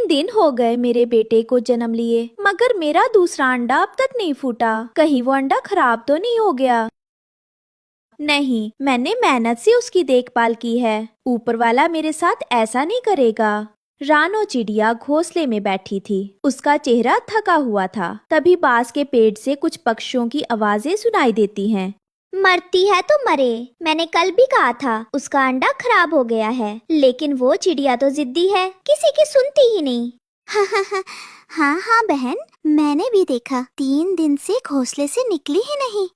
दिन हो गए मेरे बेटे को जन्म लिए, मगर मेरा दूसरा अंडा अब तक नहीं फूटा। कहीं वो अंडा खराब तो नहीं हो गया? नहीं, मैंने मेहनत से उसकी देखभाल की है। ऊपर वाला मेरे साथ ऐसा नहीं करेगा। रानो चिड़िया घोंसले में बैठी थी। उसका चेहरा थका हुआ था। तभी बांस के पेड़ से कुछ पक्षियों की आवाजें सुनाई देती हैं। मरती है तो मरे। मैंने कल भी कहा था उसका अंडा खराब हो गया है, लेकिन वो चिड़िया तो जिद्दी है, किसी की सुनती ही नहीं। हाँ हाँ बहन, मैंने भी देखा, 3 दिन से घोंसले से निकली ही नहीं।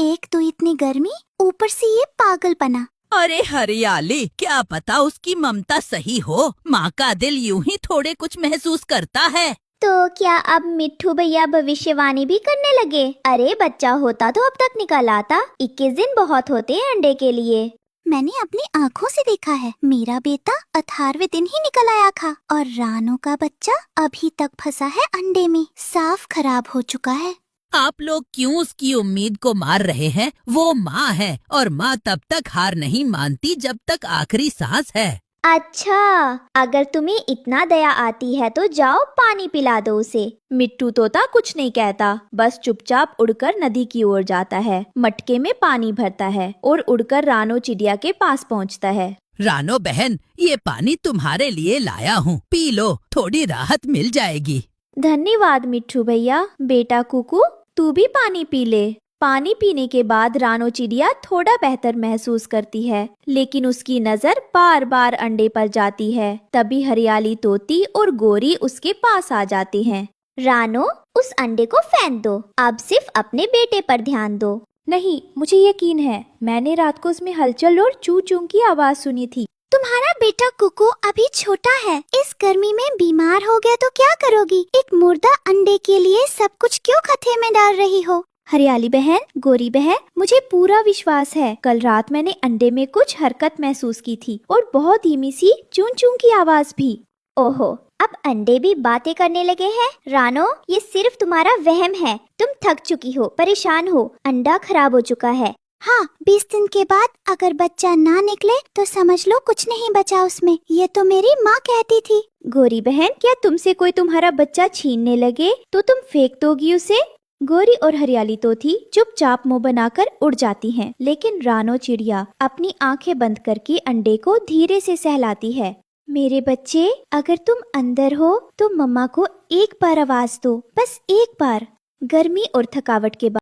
एक तो इतनी गर्मी, ऊपर से ये पागलपना। अरे हरियाली, क्या पता उसकी ममता सही हो। माँ का दिल यूं ही थोड़े कुछ महसूस करता है। तो क्या अब मिट्ठू भैया भविष्यवाणी भी करने लगे? अरे बच्चा होता तो अब तक निकल आता। 21 दिन बहुत होते हैं अंडे के लिए। मैंने अपनी आँखों से देखा है, मेरा बेटा 18वें दिन ही निकल आया था, और रानो का बच्चा अभी तक फंसा है अंडे में, साफ खराब हो चुका है। आप लोग क्यों उसकी उम्मीद को मार रहे हैं? वो माँ है और माँ तब तक हार नहीं मानती जब तक आखिरी सांस है। अच्छा, अगर तुम्हें इतना दया आती है तो जाओ पानी पिला दो उसे। मिट्टू तोता कुछ नहीं कहता, बस चुपचाप उड़कर नदी की ओर जाता है, मटके में पानी भरता है और उड़कर रानो चिड़िया के पास पहुंचता है। रानो बहन, ये पानी तुम्हारे लिए लाया हूँ, पी लो, थोड़ी राहत मिल जाएगी। धन्यवाद मिट्ठू भैया। बेटा कुकू, तू भी पानी पी ले। पानी पीने के बाद रानो चिड़िया थोड़ा बेहतर महसूस करती है, लेकिन उसकी नजर बार बार अंडे पर जाती है। तभी हरियाली तोती और गोरी उसके पास आ जाती हैं। रानो, उस अंडे को फेंक दो, अब सिर्फ अपने बेटे पर ध्यान दो। नहीं, मुझे यकीन है, मैंने रात को उसमें हलचल और चू चू की आवाज सुनी थी। तुम्हारा बेटा कुकू अभी छोटा है, इस गर्मी में बीमार हो गया तो क्या करोगी? एक मुर्दा अंडे के लिए सब कुछ क्यों खतरे में डाल रही हो? हरियाली बहन, गोरी बहन, मुझे पूरा विश्वास है, कल रात मैंने अंडे में कुछ हरकत महसूस की थी और बहुत धीमी सी चूं चूं की आवाज भी। ओहो, अब अंडे भी बातें करने लगे हैं। रानो, ये सिर्फ तुम्हारा वहम है। तुम थक चुकी हो, परेशान हो, अंडा खराब हो चुका है। हाँ, 20 दिन के बाद अगर बच्चा ना निकले तो समझ लो कुछ नहीं बचा उसमें, ये तो मेरी माँ कहती थी। गोरी बहन, क्या तुमसे कोई तुम्हारा बच्चा छीनने लगे तो तुम फेंक दोगी उसे? गोरी और हरियाली तोती चुपचाप मुंह बनाकर उड़ जाती हैं, लेकिन रानो चिड़िया अपनी आंखें बंद करके अंडे को धीरे से सहलाती है। मेरे बच्चे, अगर तुम अंदर हो तो मम्मा को एक बार आवाज दो, बस एक बार। गर्मी और थकावट के बाद